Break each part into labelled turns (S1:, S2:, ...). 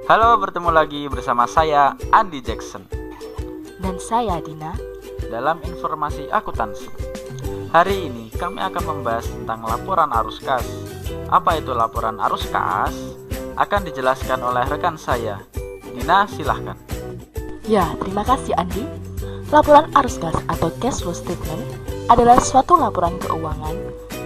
S1: Halo, bertemu lagi bersama saya Andi Jackson
S2: Dan saya Dina
S1: dalam informasi akuntansi. Hari ini kami akan membahas tentang laporan arus kas. Apa itu laporan arus kas? Akan dijelaskan oleh rekan saya. Dina, silahkan.
S2: Ya, terima kasih Andi. Laporan arus kas atau cash flow statement adalah suatu laporan keuangan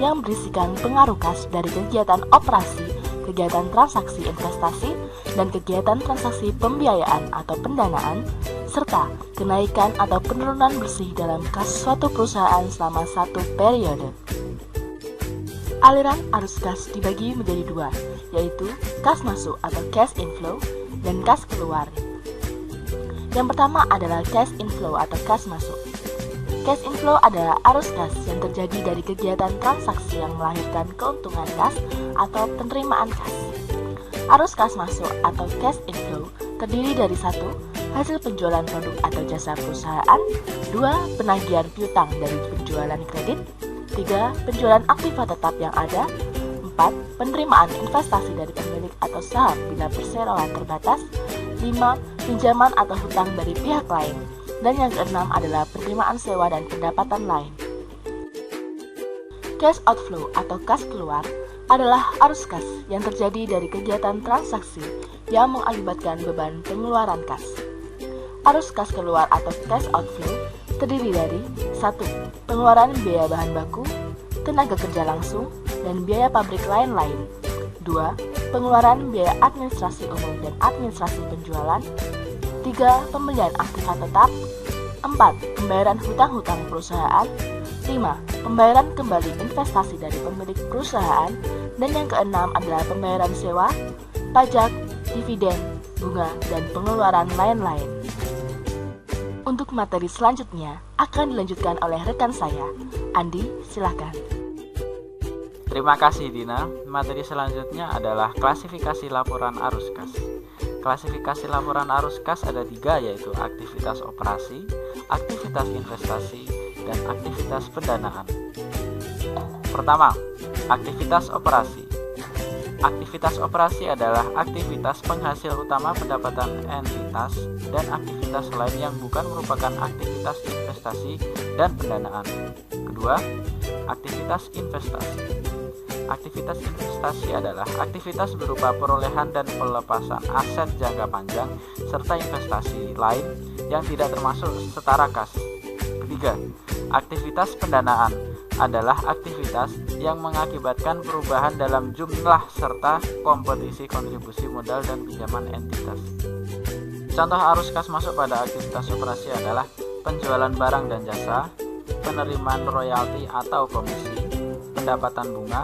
S2: yang berisikan pengaruh kas dari kegiatan operasi, kegiatan transaksi investasi, dan kegiatan transaksi pembiayaan atau pendanaan, serta kenaikan atau penurunan bersih dalam kas suatu perusahaan selama satu periode. Aliran arus kas dibagi menjadi dua, yaitu kas masuk atau cash inflow dan kas keluar. Yang pertama adalah cash inflow atau kas masuk. Cash inflow adalah arus kas yang terjadi dari kegiatan transaksi yang melahirkan keuntungan kas atau penerimaan kas. Arus kas masuk atau cash inflow terdiri dari 1. Hasil penjualan produk atau jasa perusahaan, 2. Penagihan piutang dari penjualan kredit, 3. Penjualan aktiva tetap yang ada, 4. Penerimaan investasi dari pemilik atau saham bila perseroan terbatas, 5. Pinjaman atau hutang dari pihak lain, dan yang keenam adalah penerimaan sewa dan pendapatan lain. Cash outflow atau kas keluar adalah arus kas yang terjadi dari kegiatan transaksi yang mengakibatkan beban pengeluaran kas. Arus kas keluar atau cash outflow terdiri dari 1. Pengeluaran biaya bahan baku, tenaga kerja langsung, dan biaya pabrik lain-lain. 2. Pengeluaran biaya administrasi umum dan administrasi penjualan. 3. Pembelian aktiva tetap. 4. Pembayaran hutang-hutang perusahaan. 5. Pembayaran kembali investasi dari pemilik perusahaan. Dan yang keenam adalah pembayaran sewa, pajak, dividen, bunga, dan pengeluaran lain-lain. Untuk materi selanjutnya akan dilanjutkan oleh rekan saya, Andi, silakan.
S1: Terima kasih Dina. Materi selanjutnya adalah klasifikasi laporan arus kas. Klasifikasi laporan arus kas ada 3, yaitu aktivitas operasi, aktivitas investasi, dan aktivitas pendanaan. Pertama, aktivitas operasi. Aktivitas operasi adalah aktivitas penghasil utama pendapatan entitas dan aktivitas lain yang bukan merupakan aktivitas investasi dan pendanaan. Kedua, aktivitas investasi. Aktivitas investasi adalah aktivitas berupa perolehan dan pelepasan aset jangka panjang serta investasi lain yang tidak termasuk setara kas. Ketiga, aktivitas pendanaan adalah aktivitas yang mengakibatkan perubahan dalam jumlah serta kompetisi kontribusi modal dan pinjaman entitas. Contoh arus kas masuk pada aktivitas operasi adalah penjualan barang dan jasa, penerimaan royalti atau komisi, pendapatan bunga,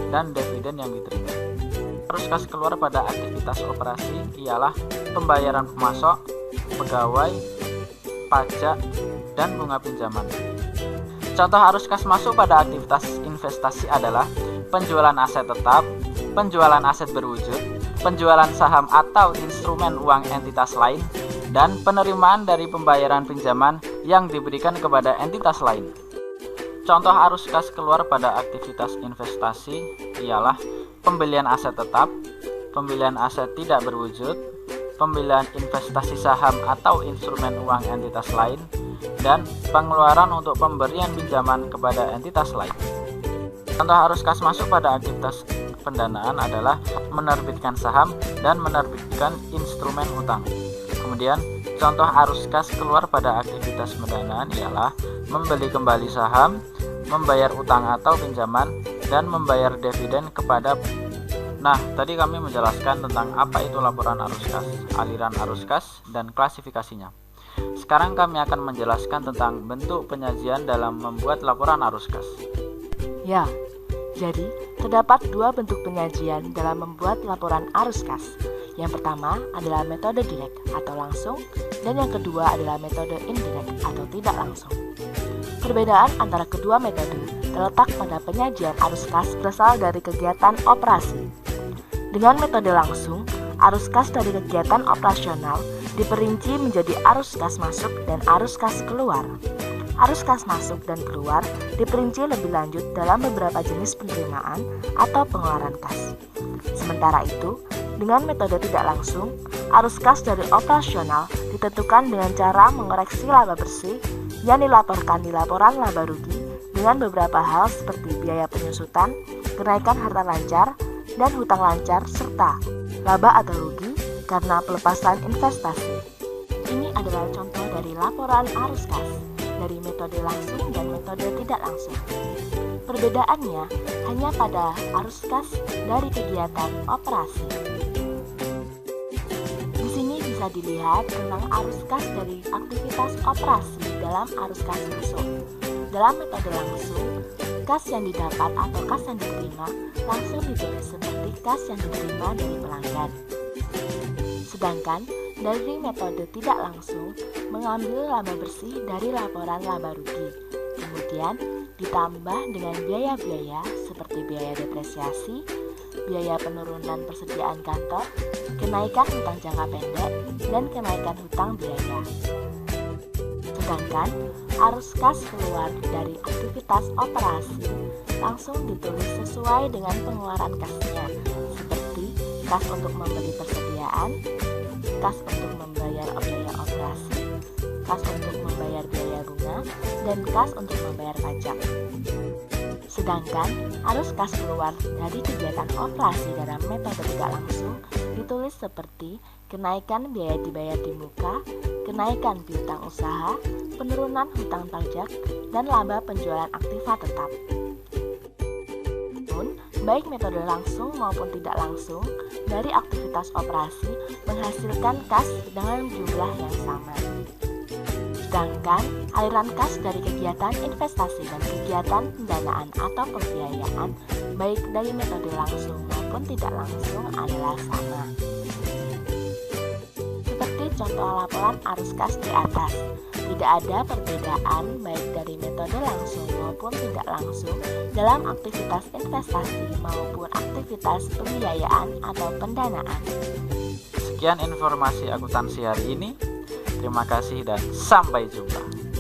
S1: dan dividen yang diterima. Arus kas keluar pada aktivitas operasi ialah pembayaran pemasok, pegawai, pajak, dan bunga pinjaman. Contoh arus kas masuk pada aktivitas investasi adalah penjualan aset tetap, penjualan aset berwujud, penjualan saham atau instrumen uang entitas lain, dan penerimaan dari pembayaran pinjaman yang diberikan kepada entitas lain. Contoh arus kas keluar pada aktivitas investasi ialah pembelian aset tetap, pembelian aset tidak berwujud, pembelian investasi saham atau instrumen uang entitas lain, dan pengeluaran untuk pemberian pinjaman kepada entitas lain. Contoh arus kas masuk pada aktivitas pendanaan adalah menerbitkan saham dan menerbitkan instrumen utang. Kemudian, contoh arus kas keluar pada aktivitas pendanaan ialah membeli kembali saham, membayar utang atau pinjaman, dan membayar dividen kepada. Nah, tadi kami menjelaskan tentang apa itu laporan arus kas, aliran arus kas, dan klasifikasinya. Sekarang kami akan menjelaskan tentang bentuk penyajian dalam membuat laporan arus kas.
S2: Ya, jadi terdapat 2 bentuk penyajian dalam membuat laporan arus kas. Yang pertama adalah metode direct atau langsung, dan yang kedua adalah metode indirect atau tidak langsung. Perbedaan antara kedua metode terletak pada penyajian arus kas berasal dari kegiatan operasi. Dengan metode langsung, arus kas dari kegiatan operasional diperinci menjadi arus kas masuk dan arus kas keluar. Arus kas masuk dan keluar diperinci lebih lanjut dalam beberapa jenis penerimaan atau pengeluaran kas. Sementara itu, dengan metode tidak langsung, arus kas dari operasional ditentukan dengan cara mengoreksi laba bersih yang dilaporkan di laporan laba rugi dengan beberapa hal seperti biaya penyusutan, kenaikan harta lancar, dan hutang lancar, serta laba atau rugi karena pelepasan investasi. Ini adalah contoh dari laporan arus kas dari metode langsung dan metode tidak langsung. Perbedaannya hanya pada arus kas dari kegiatan operasi. Di sini bisa dilihat tentang arus kas dari aktivitas operasi dalam arus kas langsung. Dalam metode langsung, kas yang didapat atau kas yang diterima langsung ditulis seperti kas yang diterima dari pelanggan. Sedangkan dari metode tidak langsung mengambil laba bersih dari laporan laba rugi, kemudian ditambah dengan biaya-biaya seperti biaya depresiasi, biaya penurunan persediaan kantor, kenaikan hutang jangka pendek, dan kenaikan hutang biaya. Sedangkan arus kas keluar dari aktivitas operasi langsung ditulis sesuai dengan pengeluaran kasnya, seperti kas untuk membeli persediaan, kas untuk membayar biaya operasi, kas untuk membayar biaya bunga, dan kas untuk membayar pajak. Sedangkan arus kas keluar dari kegiatan operasi dalam metode tidak langsung ditulis seperti kenaikan biaya dibayar di muka, kenaikan piutang usaha, penurunan hutang pajak, dan laba penjualan aktiva tetap. Baik metode langsung maupun tidak langsung dari aktivitas operasi menghasilkan kas dengan jumlah yang sama. Sedangkan aliran kas dari kegiatan investasi dan kegiatan pendanaan atau pembiayaan baik dari metode langsung maupun tidak langsung adalah sama. Seperti contoh laporan arus kas di atas, tidak ada perbedaan baik dari metode langsung maupun tidak langsung dalam aktivitas investasi maupun aktivitas pembiayaan atau pendanaan.
S1: Sekian informasi akuntansi hari ini. Terima kasih dan sampai jumpa.